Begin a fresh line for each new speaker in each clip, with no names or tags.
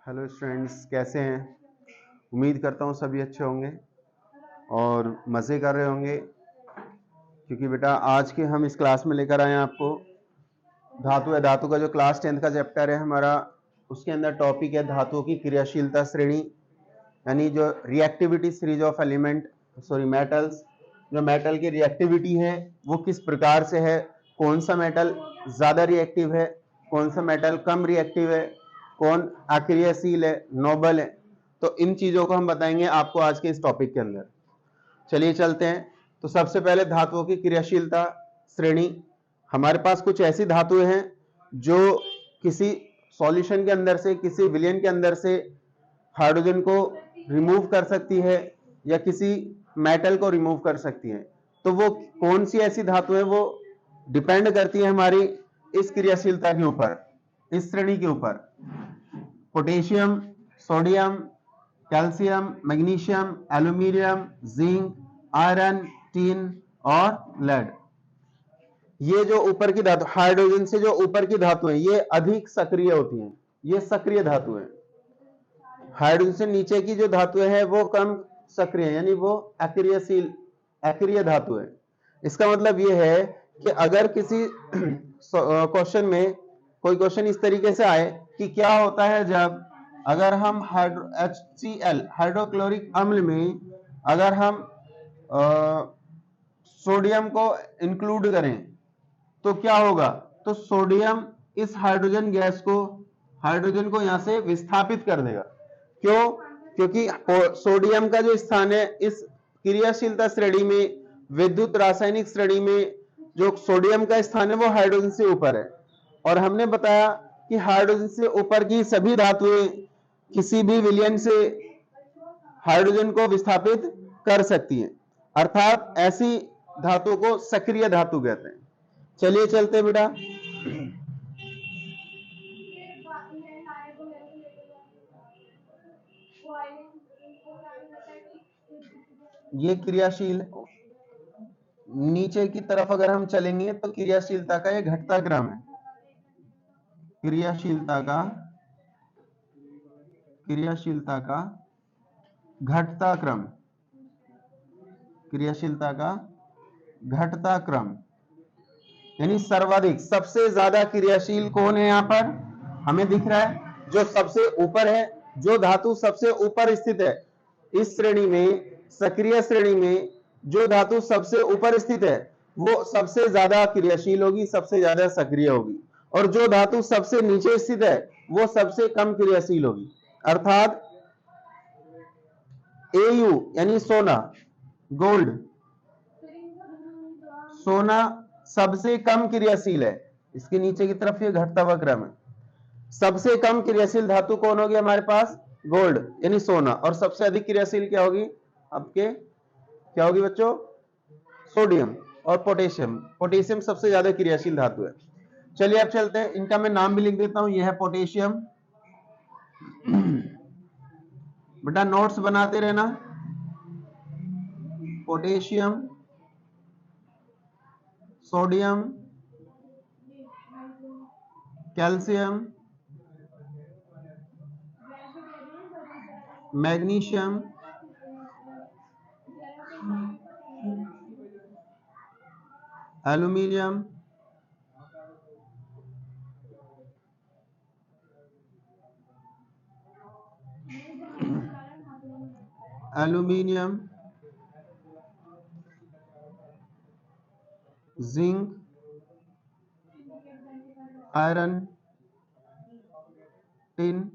Hello students, कैसे हैं? उम्मीद करता हूँ सभी अच्छे होंगे और मज़े कर रहे होंगे, क्योंकि बेटा आज के हम इस क्लास में लेकर आए हैं आपको धातु है। धातु का जो क्लास 10th का चैप्टर है हमारा, उसके अंदर टॉपिक है धातुओं की क्रियाशीलता श्रेणी, यानी जो reactivity series of element metals. जो मेटल की रिएक्टिविटी है वो किस प्रकार से है, कौन सा मेटल ज़्यादा रिएक्टिव है, कौन सा मेटल कम रिएक्टिव है, कौन अक्रियाशील है, नोबल है। तो इन चीज़ों को हम बताएंगे आपको आज के इस टॉपिक के अंदर। चलिए चलते हैं। तो सबसे पहले धातुओं की क्रियाशीलता श्रेणी। हमारे पास कुछ ऐसी धातुएं हैं जो किसी सॉल्यूशन के अंदर से, किसी विलयन के अंदर से हाइड्रोजन को रिमूव कर सकती है या किसी मेटल को रिमूव कर सकती है। तो वो कौन सी ऐसी धातु है, वो डिपेंड करती है हमारी इस क्रियाशीलता के ऊपर, इस श्रेणी के ऊपर। Potassium, sodium, calcium, magnesium, aluminium, zinc, iron, tin और लेड। ये जो ऊपर की धातु, हाइड्रोजन से जो ऊपर की धातु है, ये अधिक सक्रिय होती हैं, ये सक्रिय धातु है। हाइड्रोजन से नीचे की जो धातु है वो कम सक्रिय, यानी वो अक्रियशील, अक्रिय धातु है। इसका मतलब ये है कि अगर किसी क्वेश्चन में कोई क्वेश्चन इस तरीके से आए कि क्या होता है जब अगर हम HCl हाइड्रोक्लोरिक अम्ल में अगर हम सोडियम को इंक्लूड करें तो क्या होगा। तो सोडियम इस हाइड्रोजन गैस को, हाइड्रोजन को यहां से विस्थापित कर देगा। क्यों? क्योंकि सोडियम का जो स्थान है इस क्रियाशीलता श्रेणी में, विद्युत रासायनिक श्रेणी में, जो सोडियम का स्थान है वो हाइड्रोजन से ऊपर है। और हमने बताया कि हाइड्रोजन से ऊपर की सभी धातुएं किसी भी विलयन से हाइड्रोजन को विस्थापित कर सकती हैं, अर्थात ऐसी धातु को सक्रिय धातु कहते हैं। चलिए चलते बेटा। ये क्रियाशील, नीचे की तरफ अगर हम चलेंगे तो क्रियाशीलता का ये घटता क्रम है। क्रियाशीलता का घटता क्रम, क्रियाशीलता का घटता क्रम, यानी सर्वाधिक, सबसे ज्यादा क्रियाशील कौन है यहां पर हमें दिख रहा है, जो सबसे ऊपर है, जो धातु सबसे ऊपर स्थित है इस श्रेणी में, सक्रिय श्रेणी में जो धातु सबसे ऊपर स्थित है वो सबसे ज्यादा क्रियाशील होगी, सबसे ज्यादा सक्रिय होगी। और जो धातु सबसे नीचे स्थित है वो सबसे कम क्रियाशील होगी। अर्थात Au यानी सोना, गोल्ड, सोना सबसे कम क्रियाशील है। इसके नीचे की तरफ ये घटता हुआ क्रम है। सबसे कम क्रियाशील धातु कौन होगी हमारे पास? गोल्ड यानी सोना। और सबसे अधिक क्रियाशील क्या होगी आपके, क्या होगी बच्चों? सोडियम और पोटेशियम। पोटेशियम सबसे ज्यादा क्रियाशील धातु है। चलिए अब चलते हैं, इनका मैं नाम भी लिख देता हूं। यह है पोटेशियम। बेटा नोट्स बनाते रहना। Potassium, sodium, calcium, magnesium, aluminium, zinc, iron, tin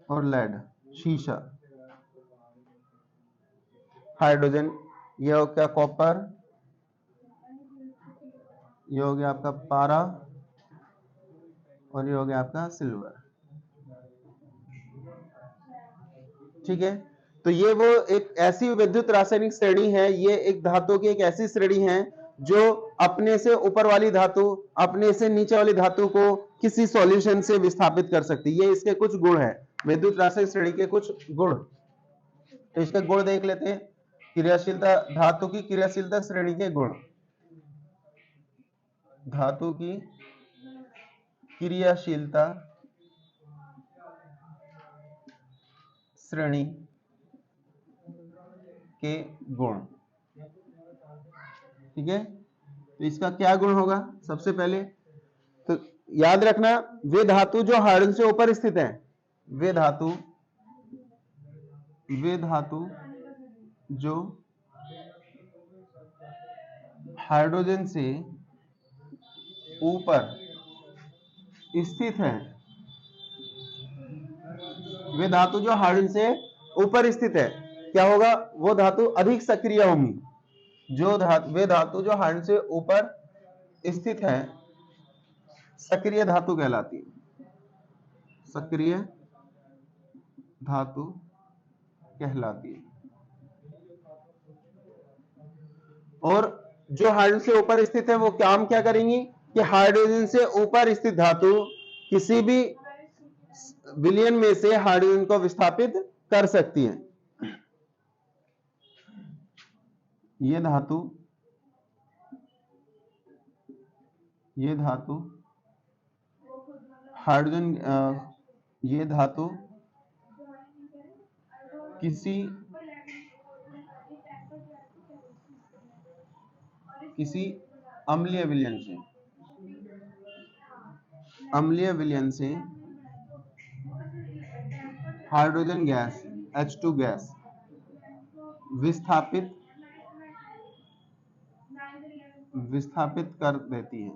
और लेड, शीशा। हाइड्रोजन, ये हो गया कॉपर, ये हो गया आपका पारा और ये हो गया आपका सिल्वर। ठीक है, तो ये वो एक ऐसी विद्युत रासायनिक श्रेणी है, ये एक धातु की एक ऐसी श्रेणी है जो अपने से ऊपर वाली धातु अपने से नीचे वाली धातु को किसी सॉल्यूशन से विस्थापित कर सकती है। ये इसके कुछ गुण है, विद्युत रासायनिक श्रेणी के कुछ गुण। तो इसके गुण देख लेते हैं। क्रियाशीलता, धातु की क्रियाशीलता श्रेणी के गुण। धातु की क्रियाशीलता श्रेणी के गुण। ठीक है, तो इसका क्या गुण होगा? सबसे पहले तो याद रखना, वे धातु जो हाइड्रोजन से ऊपर स्थित है, वे धातु जो हाइड्रोजन से ऊपर स्थित है, वे धातु जो हाइड्रोजन से ऊपर स्थित है, क्या होगा? वो धातु अधिक सक्रिय होंगी। वे धातु जो हाइड्रोजन से ऊपर स्थित है, सक्रिय धातु कहलाती है। सक्रिय धातु कहलाती है। और जो हाइड्रोजन से ऊपर स्थित है, वो काम क्या करेंगी कि हाइड्रोजन से ऊपर स्थित धातु किसी भी विलयन में से हाइड्रोजन को विस्थापित कर सकती है। ये धातु हाइड्रोजन, ये धातु किसी अम्लीय विलयन से हाइड्रोजन गैस H2 गैस विस्थापित कर देती है।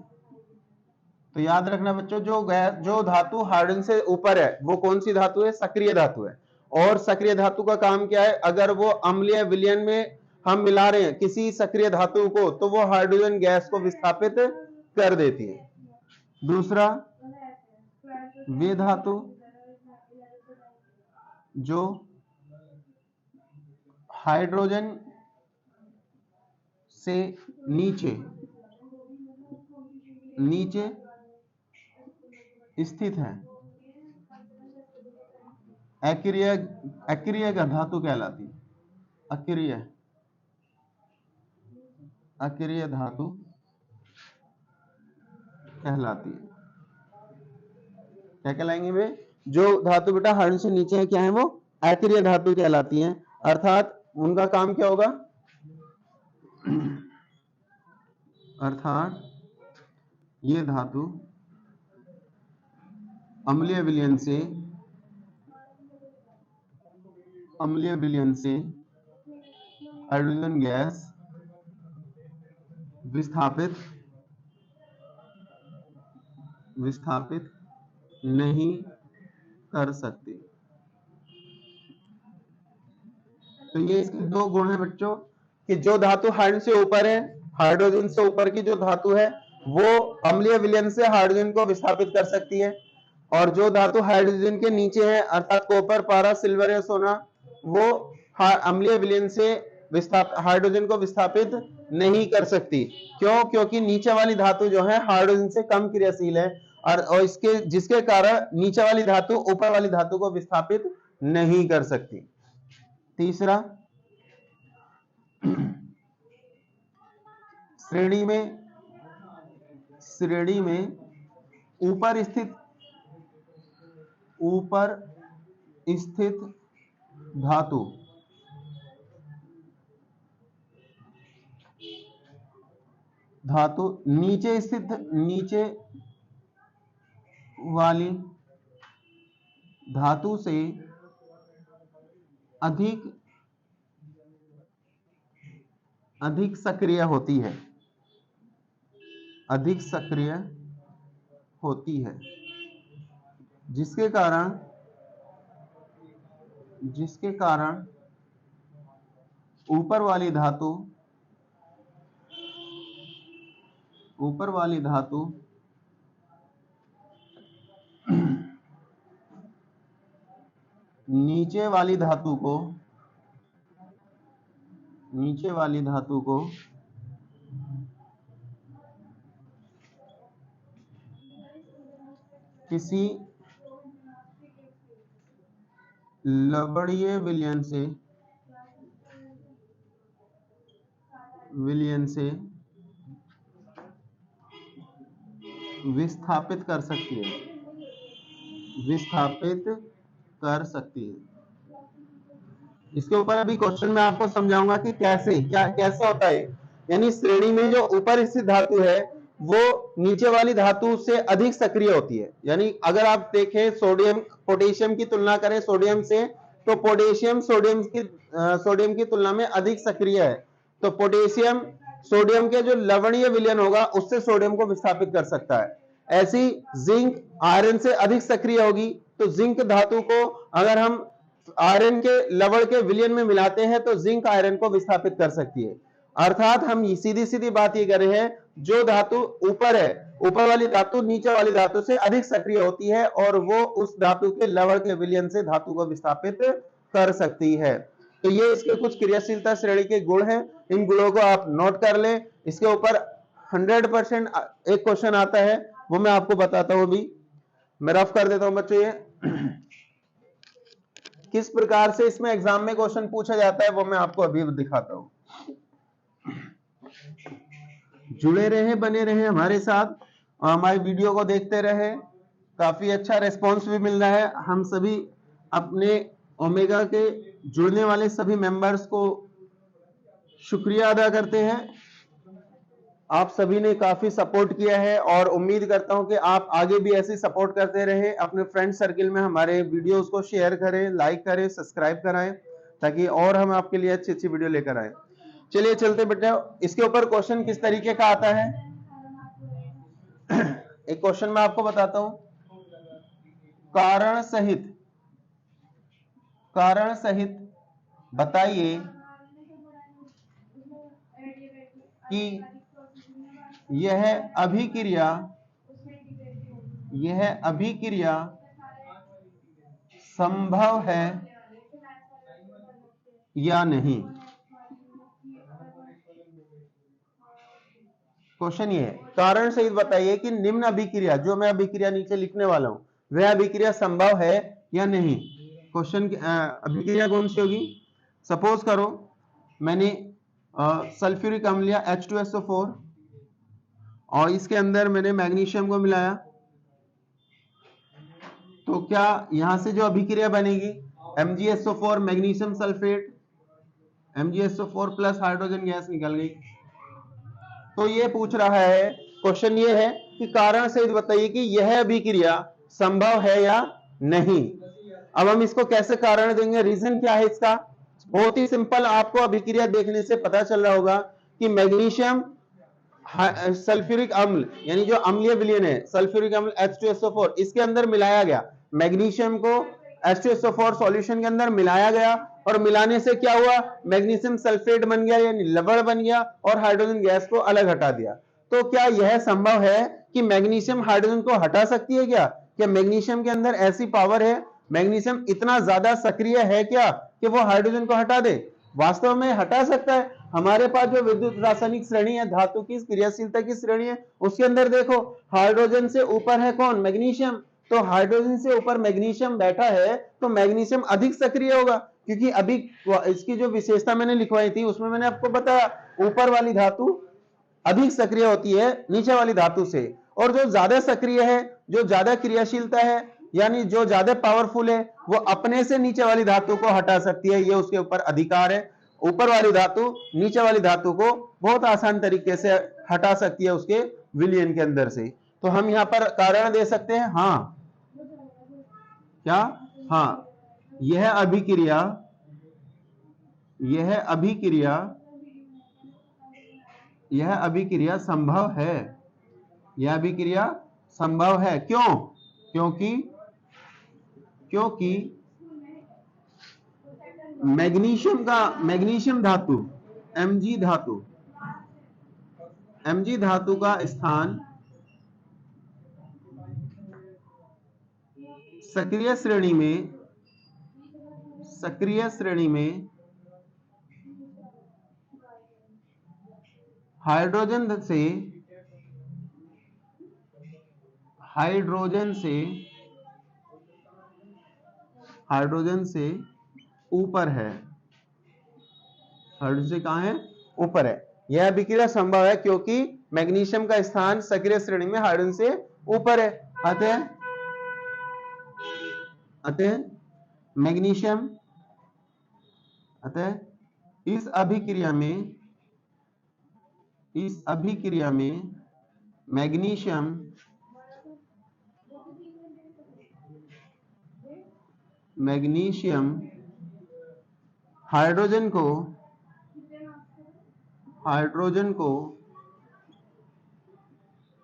तो याद रखना बच्चों, जो धातु हाइड्रोजन से ऊपर है, वो कौन सी धातु है? सक्रिय धातु है। और सक्रिय धातु का काम क्या है? अगर वो अम्लीय विलयन में हम मिला रहे हैं किसी सक्रिय धातु को, तो वो हाइड्रोजन गैस को विस्थापित कर देती है। दूसरा, वे धातु जो हाइड्रोजन से नीचे स्थित है, अक्रिय धातु कहलाती है। अक्रिय धातु कहलाती है। क्या कहलाएंगे वे? जो धातु बेटा हाइड्रोजन से नीचे है, क्या है वो? अक्रिय धातु कहलाती हैं। अर्थात उनका काम क्या होगा? अर्थात ये धातु अम्लीय विलयन से हाइड्रोजन गैस विस्थापित नहीं कर सकती। तो ये इसके दो गुण हैं बच्चों, कि जो धातु हाइड्रोजन से ऊपर है, हाइड्रोजन से ऊपर की जो धातु है, वो अम्लीय विलयन से हाइड्रोजन को विस्थापित कर सकती है। और जो धातु हाइड्रोजन के नीचे है, अर्थात कॉपर, पारा, सिल्वर या सोना, वो अम्लीय विलयन से हाइड्रोजन को विस्थापित नहीं कर सकती। क्यों? क्योंकि नीचे वाली धातु जो है हाइड्रोजन से कम क्रियाशील है, और जिसके कारण नीचे वाली धातु ऊपर वाली धातु को विस्थापित नहीं कर सकती। तीसरा, श्रेणी में ऊपर स्थित धातु नीचे वाली धातु से अधिक सक्रिय होती है, जिसके कारण ऊपर वाली धातु नीचे वाली धातु को किसी लवणीय विलयन से विस्थापित कर सकती है। इसके ऊपर अभी क्वेश्चन में आपको समझाऊंगा कि कैसा होता है। यानी श्रेणी में जो ऊपर स्थित धातु है वो नीचे वाली धातु से अधिक सक्रिय होती है। यानी अगर आप देखें सोडियम पोटेशियम की तुलना करें सोडियम से, तो पोटेशियम सोडियम की तुलना में अधिक सक्रिय है। तो पोटेशियम सोडियम के जो लवणीय विलयन होगा उससे सोडियम को विस्थापित कर सकता है। ऐसी जिंक आयरन से अधिक सक्रिय होगी। तो जिंक धातु को अगर हम आयरन के लवण के विलयन में मिलाते हैं तो जिंक आयरन को विस्थापित कर सकती है। अर्थात हम सीधी सीधी बात ये कर रहे हैं, जो धातु ऊपर है, ऊपर वाली धातु नीचे वाली धातु से अधिक सक्रिय होती है और वो उस धातु के लवण के विलयन से धातु को विस्थापित कर सकती है। तो ये इसके कुछ क्रियाशीलता श्रेणी के गुण हैं। इन गुणों को आप नोट कर लें। इसके ऊपर 100% एक क्वेश्चन आता है, वो मैं आपको बताता हूं। अभी मैं रफ कर देता हूं बच्चों। ये किस प्रकार से इसमें एग्जाम में क्वेश्चन पूछा जाता है वो मैं आपको अभी दिखाता हूं। जुड़े रहे, बने रहे हमारे साथ और हमारी वीडियो को देखते रहे। काफी अच्छा रिस्पांस भी मिल रहा है। हम सभी अपने ओमेगा के जुड़ने वाले सभी मेंबर्स को शुक्रिया अदा करते हैं। आप सभी ने काफी सपोर्ट किया है और उम्मीद करता हूं कि आप आगे भी ऐसे सपोर्ट करते रहे। अपने फ्रेंड सर्किल में हमारे वीडियोस को शेयर करें, लाइक करें, सब्सक्राइब कराएं, ताकि और हम आपके लिए अच्छी अच्छी वीडियो लेकर आए। चलिए चलते बेटा। इसके ऊपर क्वेश्चन किस तरीके का आता है, एक क्वेश्चन मैं आपको बताता हूं। कारण सहित बताइए कि यह अभिक्रिया संभव है या नहीं। क्वेश्चन ये है, कारण सहित बताइए कि निम्न अभिक्रिया, जो मैं अभिक्रिया नीचे लिखने वाला हूं, वह अभिक्रिया संभव है या नहीं। क्वेश्चन अभिक्रिया कौन सी होगी। सपोज करो मैंने सल्फ्यूरिक अम्ल लिया H2SO4 और इसके अंदर मैंने मैग्नीशियम को मिलाया, तो क्या यहां से जो अभिक्रिया बनेगी MgSO4 magnesium sulphate, MgSO4 plus hydrogen gas निकल गई। तो ये पूछ रहा है, क्वेश्चन ये है कि कारण सहित बताइए कि यह अभिक्रिया संभव है या नहीं। अब हम इसको कैसे कारण देंगे, रीजन क्या है इसका। बहुत ही सिंपल, आपको अभिक्रिया देखने से पता चल रहा होगा कि मैग्नीशियम सल्फ्यूरिक अम्ल, यानी जो अम्लीय विलयन है सल्फ्यूरिक अम्ल H2SO4, इसके अंदर मिलाया गया। मैग्नीशियम को H2SO4 सॉल्यूशन के अंदर मिलाया गया और मिलाने से क्या हुआ, मैग्नीशियम सल्फेट बन गया, यानी लवण बन गया और हाइड्रोजन गैस को अलग हटा दिया। तो क्या यह संभव है कि मैग्नीशियम हाइड्रोजन को हटा सकती है क्या मैग्नीशियम के अंदर ऐसी पावर है, मैग्नीशियम इतना ज्यादा सक्रिय है क्या कि वो हाइड्रोजन को हटा दे। वास्तव में हटा सकता है। हमारे पास जो विद्युत रासायनिक श्रेणी है, धातु की क्रियाशीलता की श्रेणी है, उसके अंदर देखो हाइड्रोजन से ऊपर है कौन, मैग्नीशियम। तो हाइड्रोजन से ऊपर मैग्नीशियम बैठा है तो मैग्नीशियम अधिक सक्रिय होगा, क्योंकि अभी इसकी जो विशेषता मैंने लिखवाई थी उसमें मैंने आपको बताया ऊपर वाली धातु अधिक सक्रिय होती है नीचे वाली धातु से, और जो ज्यादा सक्रिय है, जो ज्यादा क्रियाशीलता है, यानी जो ज्यादा पावरफुल है, वो अपने से नीचे वाली धातु को हटा सकती है। ये उसके ऊपर अधिकार है। ऊपर वाली धातु नीचे वाली धातु को बहुत आसान तरीके से हटा सकती है उसके विलयन के अंदर से। तो हम यहां पर कारण दे सकते हैं, हाँ क्या, हाँ यह अभिक्रिया संभव है। यह अभिक्रिया संभव है। क्यों, क्योंकि मैग्नीशियम धातु Mg धातु का स्थान सक्रिय श्रेणी में हाइड्रोजन से ऊपर है। हाइड्रोजन से कहां है, ऊपर है। यह अभिक्रिया संभव है क्योंकि मैग्नीशियम का स्थान सक्रिय श्रेणी में हाइड्रोजन से ऊपर है। अतः मैग्नीशियम अतः इस अभिक्रिया में मैग्नीशियम हाइड्रोजन को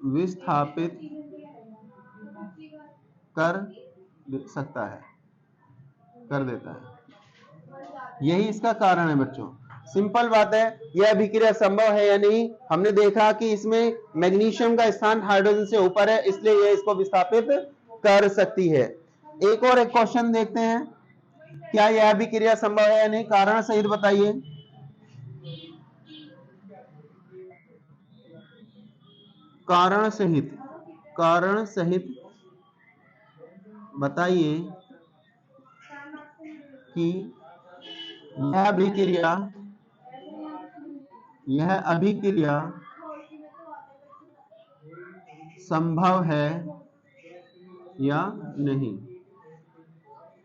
विस्थापित कर देता है। यही इसका कारण है बच्चों। सिंपल बात है, यह अभिक्रिया संभव है या नहीं। हमने देखा कि इसमें मैग्नीशियम का स्थान हाइड्रोजन से ऊपर है, इसलिए यह इसको विस्थापित कर सकती है। एक क्वेश्चन देखते हैं, क्या यह अभिक्रिया संभव है या नहीं, कारण सहित बताइए। कारण सहित बताइए कि यह अभिक्रिया संभव है या नहीं।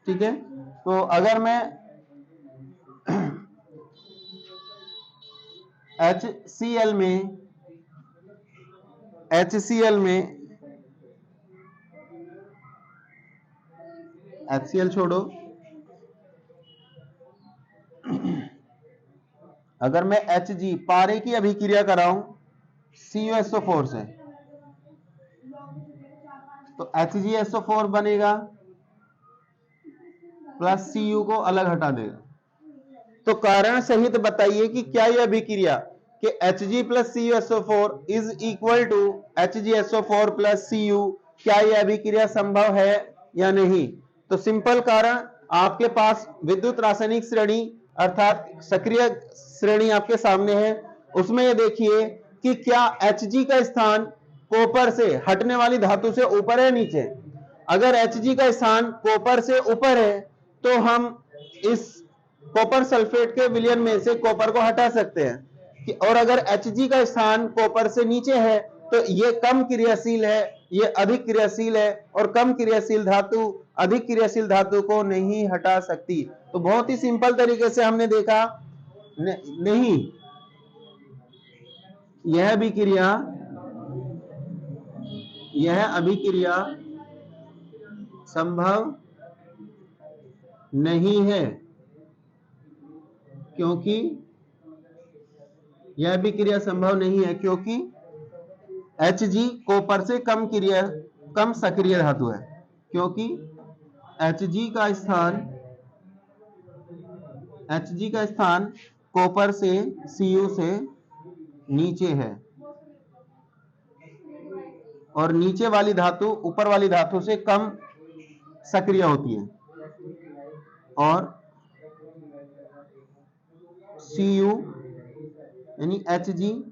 ठीक है, तो अगर मैं HCl में HCl छोड़ो, अगर मैं Hg पारे की अभिक्रिया कराऊं CuSO4 से, तो HgSO4 बनेगा प्लस Cu को अलग हटा देगा। तो कारण सहित बताइए कि क्या यह अभिक्रिया कि Hg plus CuSO4 is equal to HgSO4 plus Cu, क्या यह अभिक्रिया संभव है या नहीं। तो सिंपल कारण, आपके पास विद्युत रासायनिक श्रेणी अर्थात सक्रिय श्रेणी आपके सामने है। उसमें ये देखिए कि क्या Hg का स्थान कॉपर से हटने वाली धातु से ऊपर है नीचे। अगर Hg का स्थान कॉपर से ऊपर है तो हम इस कॉपर सल्फेट के विलयन में से कॉपर को हटा सकते हैं। और अगर Hg का स्थान कॉपर से नीचे है तो ये कम क्रियाशील है, ये अधिक क्रियाशील है, और कम क्रियाशील धातु अधिक क्रियाशील धातु को नहीं हटा सकती। तो बहुत ही सिंपल तरीके से हमने देखा नहीं, यह अभिक्रिया संभव नहीं है, क्योंकि यह अभिक्रिया संभव नहीं है क्योंकि Hg कॉपर से कम सक्रिय धातु है, क्योंकि Hg का स्थान कॉपर से Cu से नीचे है, और नीचे वाली धातु ऊपर वाली धातु से कम सक्रिय होती है, और Cu यानी Hg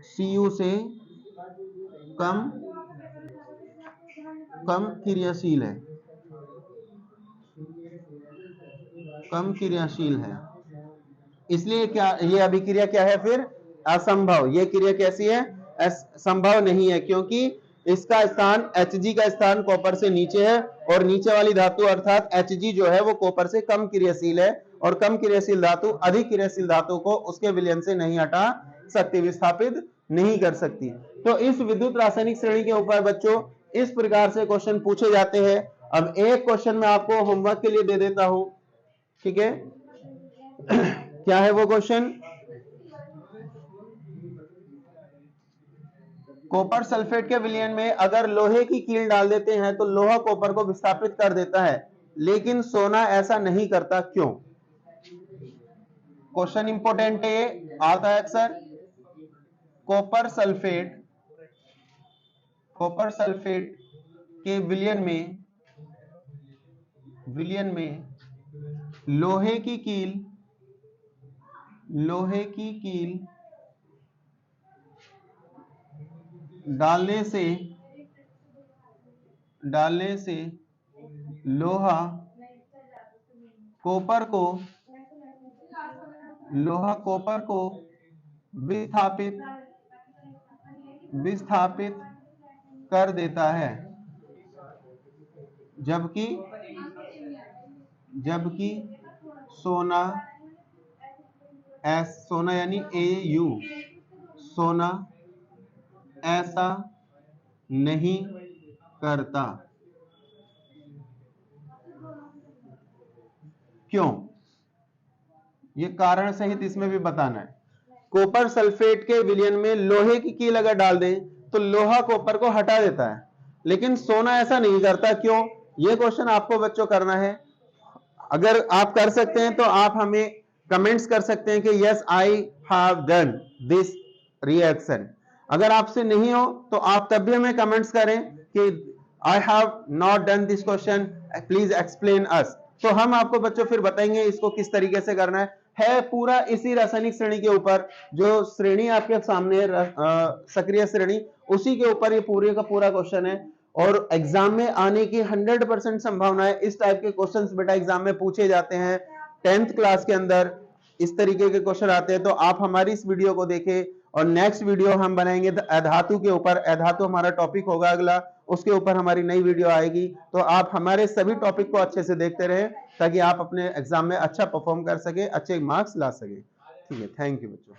Cu से कम क्रियाशील है, इसलिए क्या ये अभिक्रिया क्या है फिर असंभव। ये क्रिया कैसी है, संभव नहीं है, क्योंकि इसका स्थान Hg का स्थान कॉपर से नीचे है, और नीचे वाली धातु अर्थात Hg जो है वो कॉपर से कम क्रियाशील है, और कम क्रियाशील धातु अधिक क्रियाशील धातु को उसके विलयन से नहीं हटा सकती, विस्थापित नहीं कर सकती। तो इस विद्युत रासायनिक श्रेणी के ऊपर बच्चों इस प्रकार से क्वेश्चन पूछे जाते हैं। अब एक क्वेश्चन मैं आपको होमवर्क के लिए दे देता हूं, ठीक है। क्या है वो क्वेश्चन, कॉपर सल्फेट के विलयन में अगर लोहे की कील डाल देते हैं तो लोहा कॉपर को विस्थापित कर देता है, लेकिन सोना ऐसा नहीं करता, क्यों। क्वेश्चन इंपोर्टेंट है, आता है अक्सर। कॉपर सल्फेट के विलयन में लोहे की कील डालने से लोहा कॉपर को विस्थापित कर देता है, जबकि सोना, एस सोना यानी AU, सोना ऐसा नहीं करता। क्यों? ये कारण सहित इसमें भी बताना है। कॉपर सल्फेट के विलयन में लोहे की कील अगर डाल दें तो लोहा कॉपर को हटा देता है, लेकिन सोना ऐसा नहीं करता। क्यों? ये क्वेश्चन आपको बच्चों करना है। अगर आप कर सकते हैं तो आप हमें कमेंट्स कर सकते हैं कि yes I have done this reaction. अगर आपसे नहीं हो तो आप तब भी हमें कमेंट्स करें कि I have not done this question, please explain us. तो हम आपको बच्चों फिर बताएंगे इसको किस तरीके से करना है पूरा इसी रासायनिक श्रेणी के ऊपर। जो श्रेणी आपके सामने है सक्रिय श्रेणी, उसी के ऊपर ये पूरे का पूरा क्वेश्चन है। और एग्जाम में आने की 100% संभावना है। इस टाइप के क्वेश्चंस बेटा एग्जाम में पूछे जाते हैं। 10th क्लास के अंदर इस तरीके के क्वेश्चन आते हैं। तो आप हमारी इस वीडियो को देखें और नेक्स्ट वीडियो हम बनाएंगे अधातु के ऊपर। अधातु हमारा टॉपिक होगा अगला, उसके ऊपर हमारी नई वीडियो आएगी। तो आप हमारे सभी टॉपिक को अच्छे से देखते रहें ताकि आप अपने एग्जाम में अच्छा परफॉर्म कर सके, अच्छे मार्क्स ला सके। ठीक है, थैंक यू बच्चों।